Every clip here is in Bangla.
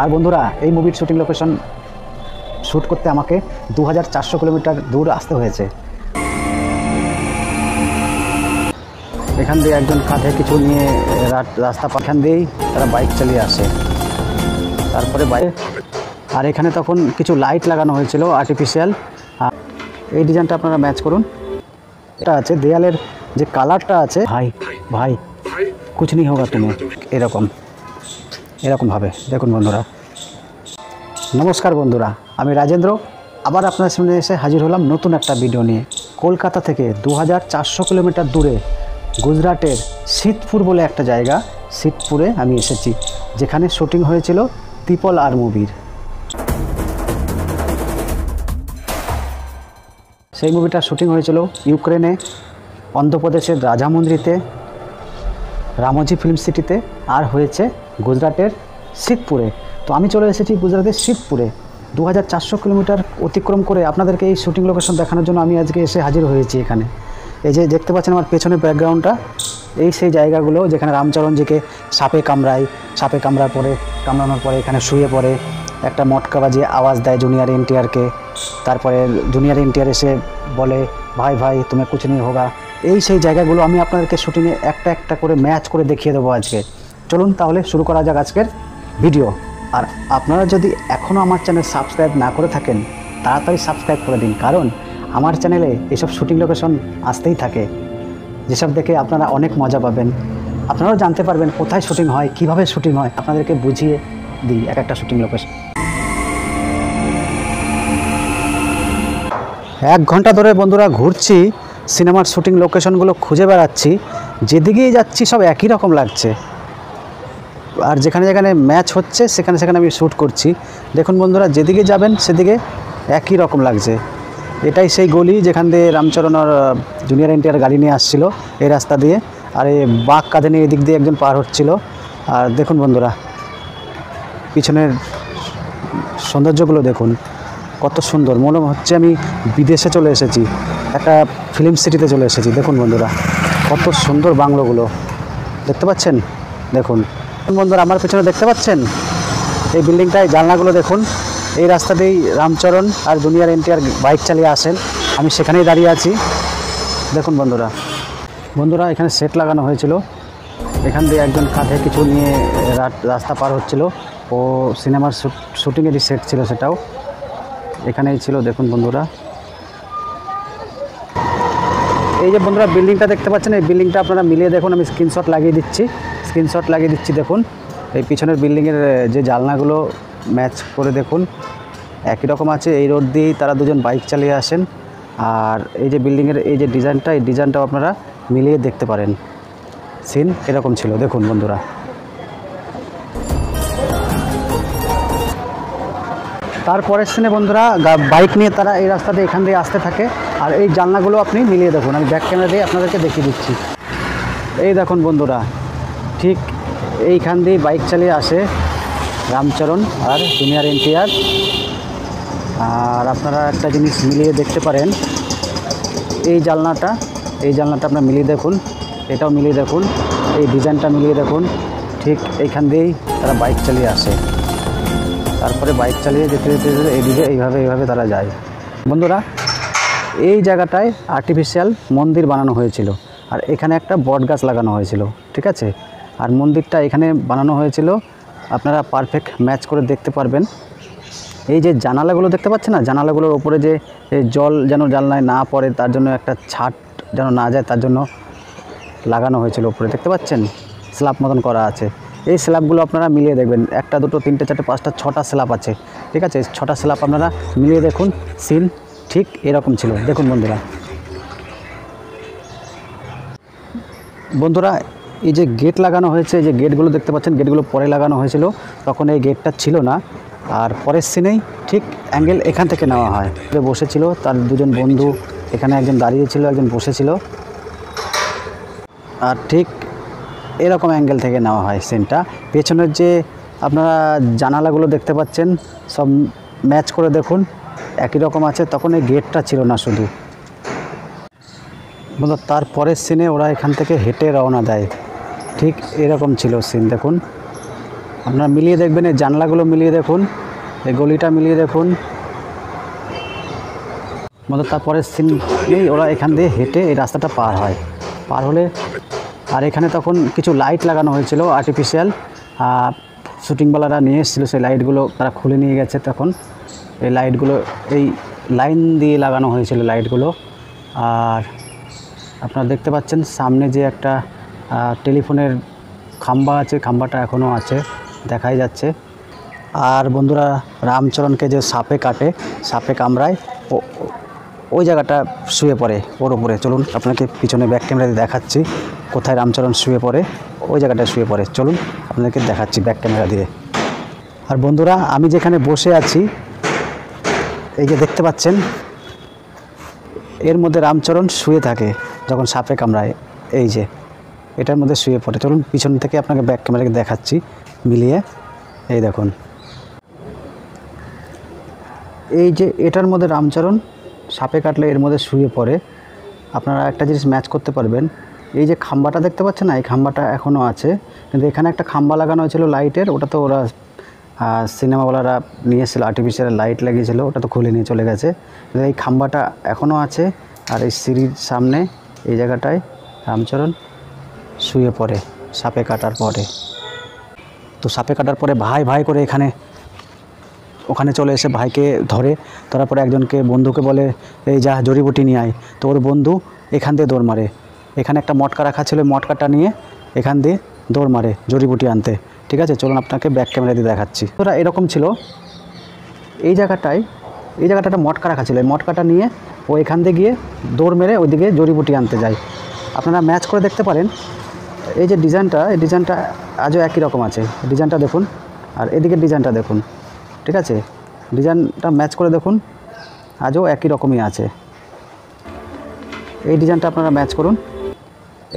আর বন্ধুরা এই মুভির শুটিং লোকেশন শ্যুট করতে আমাকে 2400 কিলোমিটার দূর আসতে হয়েছে। এখান দিয়ে একজন কাঁধে কিছু নিয়ে রাস্তা এখান দিয়েই তারা বাইক চালিয়ে আসে। তারপরে বাইক আর এখানে তখন কিছু লাইট লাগানো হয়েছিল আর্টিফিশিয়াল। এই ডিজাইনটা আপনারা ম্যাচ করুন। এটা আছে দেয়ালের যে কালারটা আছে, ভাই ভাই কুছ নেই হোগা তুমি, এরকম ভাবে দেখুন বন্ধুরা। নমস্কার বন্ধুরা, আমি রাজেন্দ্র আবার আপনার সামনে এসে হাজির হলাম নতুন একটা ভিডিও নিয়ে। কলকাতা থেকে 2400 কিলোমিটার দূরে গুজরাটের সিদ্ধপুর বলে একটা জায়গা, সিদ্ধপুরে আমি এসেছি, যেখানে শুটিং হয়েছিল RRR মুভির। সেই মুভিটার শুটিং হয়েছিল ইউক্রেনে, অন্ধ্রপ্রদেশের রাজামন্দ্রিতে, রামোজি ফিল্ম সিটিতে, আর হয়েছে গুজরাটের সিদ্ধপুরে। তো আমি চলে এসেছি গুজরাটের সিদ্ধপুরে। 2400 কিলোমিটার অতিক্রম করে আপনাদেরকে এই শুটিং লোকেশন দেখানোর জন্য আমি আজকে এসে হাজির হয়েছি এখানে। এই যে দেখতে পাচ্ছেন আমার পেছনের ব্যাকগ্রাউন্ডটা, এই সেই জায়গাগুলো যেখানে রামচরণজিকে সাপে কামড়ানোর পরে এখানে শুয়ে পড়ে, একটা মটকা বাজিয়ে আওয়াজ দেয় জুনিয়র এনটিআরকে। তারপরে জুনিয়র এনটিআর এসে বলে ভাই ভাই তুমি কুছ নেই হোগা। এই সেই জায়গাগুলো আমি আপনাদেরকে শুটিংয়ে একটা একটা করে ম্যাচ করে দেখিয়ে দেবো আজকে। চলুন তাহলে শুরু করা যাক আজকের ভিডিও। আর আপনারা যদি এখনও আমার চ্যানেল সাবস্ক্রাইব না করে থাকেন তাড়াতাড়ি সাবস্ক্রাইব করে দিন, কারণ আমার চ্যানেলে এসব শুটিং লোকেশন আসতেই থাকে, যেসব দেখে আপনারা অনেক মজা পাবেন। আপনারাও জানতে পারবেন কোথায় শুটিং হয়, কিভাবে শুটিং হয়, আপনাদেরকে বুঝিয়ে দিই এক একটা শুটিং লোকেশন। 1 ঘন্টা ধরে বন্ধুরা ঘুরছি, সিনেমার শুটিং লোকেশনগুলো খুঁজে বেড়াচ্ছি, যেদিকেই যাচ্ছি সব একই রকম লাগছে। আর যেখানে যেখানে ম্যাচ হচ্ছে সেখানে সেখানে আমি শ্যুট করছি। দেখুন বন্ধুরা, যেদিকে যাবেন সেদিকে একই রকম লাগছে। এটাই সেই গলি যেখান দিয়ে রামচরণ আর জুনিয়র এনটিআর গাড়ি নিয়ে আসছিল এই রাস্তা দিয়ে, আর এই বাঁক কাঁধে নিয়ে এদিক দিয়ে একজন পার হচ্ছিল। আর দেখুন বন্ধুরা পিছনের সৌন্দর্যগুলো দেখুন কত সুন্দর, মনে হচ্ছে আমি বিদেশে চলে এসেছি, একটা ফিল্ম সিটিতে চলে এসেছি। দেখুন বন্ধুরা কত সুন্দর বাংলোগুলো দেখতে পাচ্ছেন। দেখুন বন্ধুরা আমার পেছনে দেখতে পাচ্ছেন এই বিল্ডিংটায়, জানলাগুলো দেখুন। এই রাস্তা দিয়েই রামচরণ আর জুনিয়র এনটিআর বাইক চালিয়ে আসেন, আমি সেখানেই দাঁড়িয়ে আছি। দেখুন বন্ধুরা এখানে সেট লাগানো হয়েছিল, এখান দিয়ে একজন কাঁধে কিছু নিয়ে রাস্তা পার হচ্ছিল। ও সিনেমার শুটিংয়েরই সেট ছিল, সেটাও এখানেই ছিল। দেখুন বন্ধুরা এই যে বন্ধুরা বিল্ডিংটা দেখতে পাচ্ছেন, এই বিল্ডিংটা আপনারা মিলিয়ে দেখুন, আমি স্ক্রিনশট লাগিয়ে দিচ্ছি। দেখুন এই পিছনের বিল্ডিংয়ের যে জানলাগুলো ম্যাচ করে দেখুন একই রকম আছে। এই রোড দিয়েই তারা দুজন বাইক চালিয়ে আসেন। আর এই যে বিল্ডিংয়ের এই যে ডিজাইনটা, এই ডিজাইনটাও আপনারা মিলিয়ে দেখতে পারেন, সিন এরকম ছিল। দেখুন বন্ধুরা তারপরের সিনে বন্ধুরা বাইক নিয়ে তারা এই রাস্তাতে এখান দিয়ে আসতে থাকে। আর এই জানলাগুলো আপনি মিলিয়ে দেখুন, আমি ব্যাক ক্যামেরা দিয়ে আপনাদেরকে দেখিয়ে দিচ্ছি। এই দেখুন বন্ধুরা ঠিক এইখান দিয়ে বাইক চালিয়ে আসে রামচরণ আর জুনিয়র এনটিআর। আর আপনারা একটা জিনিস মিলিয়ে দেখতে পারেন, এই জানলাটা আপনারা মিলিয়ে দেখুন, এটাও মিলিয়ে দেখুন, এই ডিজাইনটা মিলিয়ে দেখুন। ঠিক এইখান দিয়েই তারা বাইক চালিয়ে আসে, তারপরে বাইক চালিয়ে যেতে এইদিকে এইভাবে তারা যায়। বন্ধুরা এই জায়গাটায় আর্টিফিশিয়াল মন্দির বানানো হয়েছিল, আর এখানে একটা বট গাছ লাগানো হয়েছিল, ঠিক আছে। আর মন্দিরটা এখানে বানানো হয়েছিল, আপনারা পারফেক্ট ম্যাচ করে দেখতে পারবেন। এই যে জানালাগুলো দেখতে পাচ্ছেন না, জানালাগুলোর ওপরে যে জল যেন জানলায় না পড়ে তার জন্য একটা ছাট যেন না যায় তার জন্য লাগানো হয়েছিল ওপরে, দেখতে পাচ্ছেন স্ল্যাব মতন করা আছে। এই স্ল্যাবগুলো আপনারা মিলিয়ে দেখবেন, 1 2 3 4 5 6টা স্ল্যাব আছে, ঠিক আছে। 6টা স্ল্যাব আপনারা মিলিয়ে দেখুন, সিন ঠিক এরকম ছিল। দেখুন বন্ধুরা এই যে গেট লাগানো হয়েছে, এই যে গেটগুলো দেখতে পাচ্ছেন, গেটগুলো পরে লাগানো হয়েছিল, তখন এই গেটটা ছিল না। আর পরের সিনেই ঠিক অ্যাঙ্গেল এখান থেকে নেওয়া হয়। বসেছিল তার দুজন বন্ধু, এখানে একজন দাঁড়িয়েছিল, একজন বসেছিল, আর ঠিক এরকম অ্যাঙ্গেল থেকে নেওয়া হয় সিনটা। পেছনের যে আপনারা জানালাগুলো দেখতে পাচ্ছেন সব ম্যাচ করে দেখুন একই রকম আছে, তখন এই গেটটা ছিল না শুধু। বন্ধু তারপরের সিনে ওরা এখান থেকে হেঁটে রওনা দেয়, ঠিক এরকম ছিল সিন। দেখুন আপনারা মিলিয়ে দেখবেন, এই জানলাগুলো মিলিয়ে দেখুন, এই গলিটা মিলিয়ে দেখুন। মধ্যে তারপরের সিনেই ওরা এখান দিয়ে হেঁটে এই রাস্তাটা পার হয়, পার হলে আর এখানে তখন কিছু লাইট লাগানো হয়েছিল আর্টিফিশিয়াল, শুটিংওয়ালারা নিয়ে এসেছিলো, সেই লাইটগুলো তারা খুলে নিয়ে গেছে। তখন এই লাইটগুলো এই লাইন দিয়ে লাগানো হয়েছিল লাইটগুলো। আর আপনারা দেখতে পাচ্ছেন সামনে যে একটা টেলিফোনের খাম্বা আছে, খাম্বাটা এখনও আছে, দেখাই যাচ্ছে। আর বন্ধুরা, রামচরণকে যে সাপে কাটে, সাপে কামড়ায়, ওই জায়গাটা শুয়ে পড়ে ওর উপরে। চলুন আপনাকে পিছনে ব্যাক ক্যামেরা দিয়ে দেখাচ্ছি কোথায় রামচরণ শুয়ে পড়ে। ওই জায়গাটা শুয়ে পড়ে, চলুন আপনাকে দেখাচ্ছি ব্যাক ক্যামেরা দিয়ে। আর বন্ধুরা, আমি যেখানে বসে আছি, এই যে দেখতে পাচ্ছেন, এর মধ্যে রামচরণ শুয়ে থাকে যখন সাপে কামড়ায়। এই যে এটার মধ্যে শুয়ে পড়ে। চলুন পিছন থেকে আপনাকে ব্যাক ক্যামেরাকে দেখাচ্ছি মিলিয়ে। এই দেখুন, এই যে এটার মধ্যে রামচরণ সাপে কাটলে এর মধ্যে শুয়ে পড়ে। আপনারা একটা জিনিস ম্যাচ করতে পারবেন, এই যে খাম্বাটা দেখতে পাচ্ছেন না, এই খাম্বাটা এখনও আছে, কিন্তু এখানে একটা খাম্বা লাগানো হয়েছিল লাইটের, ওটা তো ওরা সিনেমাওয়ালারা নিয়ে এসেছিলো, আর্টিফিশিয়াল লাইট লাগিয়েছিল, ওটা তো খুলে নিয়ে চলে গেছে। এই খাম্বাটা এখনও আছে। আর এই সিঁড়ির সামনে এই জায়গাটায় রামচরণ শুয়ে পড়ে সাপে কাটার পরে। তো সাপে কাটার পরে ভাই ভাই করে ওখানে চলে এসে ভাইকে ধরার পরে একজনকে, বন্ধুকে বলে এই যা জড়িবুটি নিয়ে আয়। তো ওর বন্ধু এখান দিয়ে দৌড় মারে। এখানে একটা মটকা রাখা ছিল, মটকাটা নিয়ে এখান দিয়ে দৌড় মারে জড়িবুটি আনতে। ঠিক আছে, চলুন আপনাকে ব্যাক ক্যামেরা দিয়ে দেখাচ্ছি। ওরা এরকম ছিল, এই জায়গাটায় একটা মটকা রাখা ছিল, এই মটকাটা নিয়ে ও এখান দিয়ে গিয়ে দৌড় মেরে ওইদিকে জড়িবুটি আনতে যায়। আপনারা ম্যাচ করে দেখতে পারেন, এই যে ডিজাইনটা, এই ডিজাইনটা আজও একই রকম আছে। ডিজাইনটা দেখুন, আর এদিকে ডিজাইনটা দেখুন। ঠিক আছে, ডিজাইনটা ম্যাচ করে দেখুন, আজও একই রকমই আছে। এই ডিজাইনটা আপনারা ম্যাচ করুন।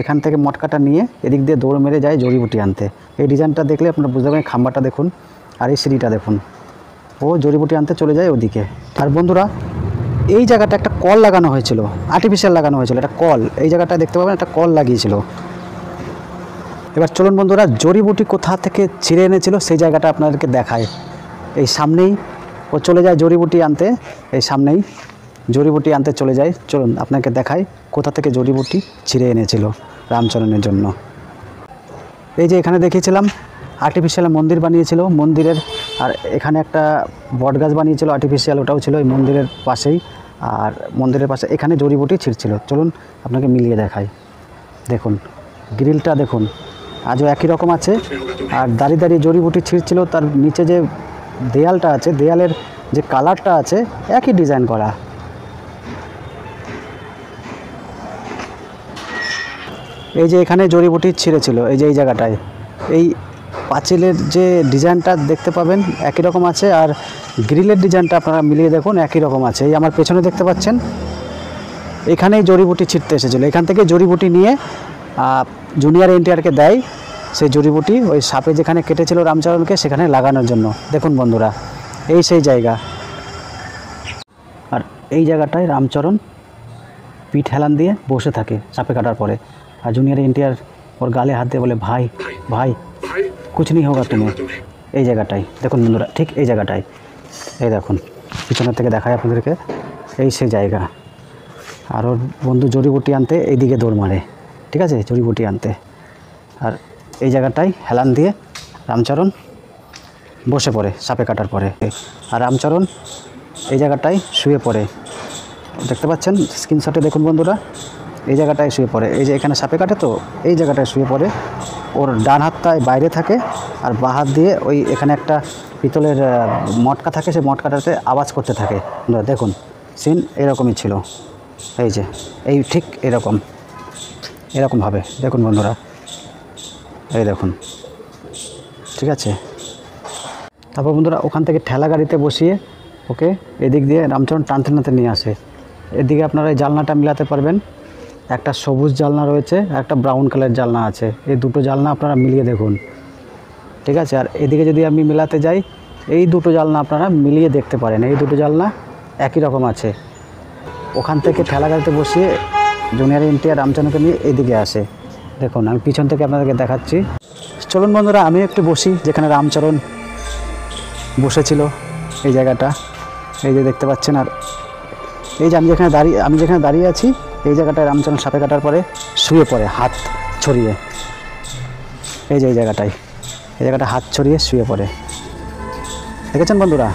এখান থেকে মটকাটা নিয়ে এদিক দিয়ে দৌড় মেরে যায় জড়িবুটি আনতে। এই ডিজাইনটা দেখলে আপনারা বুঝতে পারবেন। খাম্বাটা দেখুন আর এই সিঁড়িটা দেখুন, ও জড়িবুটি আনতে চলে যায় ওদিকে। আর বন্ধুরা, এই জায়গাটা একটা কল লাগানো হয়েছিল, আর্টিফিশিয়াল লাগানো হয়েছিল, একটা কল, এই জায়গাটা দেখতে পাবেন একটা কল লাগিয়েছিল। এবার চলুন বন্ধুরা, জড়িবুটি কোথা থেকে ছিঁড়ে এনেছিল সেই জায়গাটা আপনাদেরকে দেখায়। এই সামনেই ও চলে যায় জড়িবুটি আনতে, এই সামনেই জড়িবুটি আনতে চলে যায়। চলুন আপনাকে দেখাই কোথা থেকে জড়িবুটি ছিঁড়ে এনেছিল রামচরণের জন্য। এই যে এখানে দেখিয়েছিলাম আর্টিফিশিয়াল মন্দির বানিয়েছিল, মন্দিরের, আর এখানে একটা বটগাছ বানিয়েছিল আর্টিফিশিয়াল, ওটাও ছিল এই মন্দিরের পাশেই। আর মন্দিরের পাশে এখানে জড়িবুটি ছিঁড়ছিল। চলুন আপনাকে মিলিয়ে দেখাই। দেখুন গ্রিলটা দেখুন, আজও একই রকম আছে। আর দাঁড়িয়ে দাঁড়িয়ে জড়িবুটি ছিঁড়ছিল, তার নিচে যে দেয়ালটা আছে, দেয়ালের যে কালারটা আছে একই ডিজাইন করা। এই যে এখানে জড়িবুটি ছিঁড়েছিল, এই যে এই জায়গাটায়, এই পাঁচিলের যে ডিজাইনটা দেখতে পাবেন একই রকম আছে। আর গ্রিলের ডিজাইনটা আপনারা মিলিয়ে দেখুন একই রকম আছে। এই আমার পেছনে দেখতে পাচ্ছেন, এখানেই জড়িবুটি ছিঁড়তে এসেছিলো। এখান থেকে জড়িবুটি নিয়ে জুনিয়র এনটিআরকে দেয়, সেই জড়িবুটি ওই সাপে যেখানে কেটেছিল রামচরণকে সেখানে লাগানোর জন্য। দেখুন বন্ধুরা, এই সেই জায়গা। আর এই জায়গাটায় রামচরণ পিঠ হেলান দিয়ে বসে থাকে সাপে কাটার পরে। আর জুনিয়র এনটিআর ওর গালে হাত দিয়ে বলে ভাই ভাই কুছ নেই হোগা তুমি। এই জায়গাটাই দেখুন বন্ধুরা, ঠিক এই জায়গাটায়, এই দেখুন পিছনের থেকে দেখায় আপনাদেরকে, এই সেই জায়গা। আর ওর বন্ধু জড়িবুটি আনতে এইদিকে দৌড় মারে। ঠিক আছে, জড়িবুটি আনতে। আর এই জায়গাটায় হেলান দিয়ে রামচরণ বসে পড়ে সাপে কাটার পরে। আর রামচরণ এই জায়গাটায় শুয়ে পড়ে, দেখতে পাচ্ছেন স্ক্রিনশটে দেখুন বন্ধুরা, এই জায়গাটায় শুয়ে পড়ে। এই যে এখানে সাপে কাটে, তো এই জায়গাটায় শুয়ে পড়ে। ওর ডান হাতটায় বাইরে থাকে আর বাঁ হাত দিয়ে ওই এখানে একটা পিতলের মটকা থাকে, সেই মটকাটাতে আওয়াজ করতে থাকে। দেখুন সিন এরকমই ছিল, এই যে এই ঠিক এরকমভাবে দেখুন বন্ধুরা, এই দেখুন। ঠিক আছে, তারপর বন্ধুরা ওখান থেকে ঠেলা গাড়িতে বসিয়ে ওকে এদিক দিয়ে রামচরণ টানতে টানতে নিয়ে আসে। এদিকে আপনারা এই জানলাটা মিলাতে পারবেন, একটা সবুজ জানলা রয়েছে, একটা ব্রাউন কালার জানলা আছে। এই দুটো জানলা আপনারা মিলিয়ে দেখুন। ঠিক আছে, আর এদিকে যদি আমি মিলাতে যাই, এই দুটো জানলা আপনারা মিলিয়ে দেখতে পারেন, এই দুটো জানলা একই রকম আছে। ওখান থেকে ঠেলা গাড়িতে বসিয়ে জুনিয়র এনটিআর রামচরণকে নিয়ে এদিকে আসে। দেখুন আমি পিছন থেকে আপনাদেরকে দেখাচ্ছি, চলুন বন্ধুরা আমি একটু বসি, যেখানে রামচরণ বসেছিল এই জায়গাটা, এই যে দেখতে পাচ্ছেন। আর এই যে আমি যেখানে দাঁড়িয়ে আছি, এই জায়গাটায় রামচরণ সাপে কাটার পরে শুয়ে পড়ে হাত ছড়িয়ে। এই যে এই জায়গাটা হাত ছড়িয়ে শুয়ে পড়ে, দেখেছেন বন্ধুরা?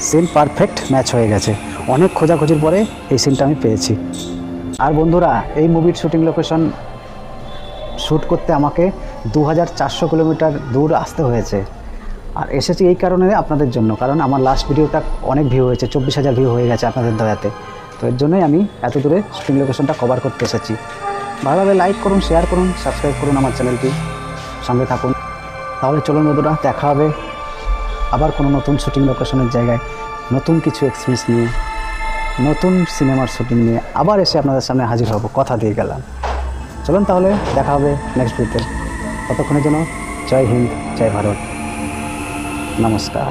সিন পারফেক্ট ম্যাচ হয়ে গেছে। অনেক খোঁজাখুঁজির পরে এই সিনটা আমি পেয়েছি। আর বন্ধুরা, এই মুভির শুটিং লোকেশন শ্যুট করতে আমাকে 2400 কিলোমিটার দূর আসতে হয়েছে। আর এসেছি এই কারণে আপনাদের জন্য, কারণ আমার লাস্ট ভিডিওটা অনেক ভিউ হয়েছে, 24,000 ভিউ হয়ে গেছে আপনাদের দয়াতে। তো এর জন্যই আমি এত দূরে শুটিং লোকেশনটা কভার করতে এসেছি। ভালো লাগলে লাইক করুন, শেয়ার করুন, সাবস্ক্রাইব করুন আমার চ্যানেলটি, সঙ্গে থাকুন। তাহলে চলুন বন্ধুরা, দেখা হবে আবার কোনো নতুন শুটিং লোকেশনের জায়গায়, নতুন কিছু এক্সপিরিয়েন্স নিয়ে, নতুন সিনেমার শুটিং নিয়ে আবার এসে আপনাদের সামনে হাজির হব, কথা দিয়ে গেলাম। চলুন তাহলে দেখা হবে নেক্সট ভিডিওতে। ততক্ষণের জন্য জয় হিন্দ, জয় ভারত, নমস্কার।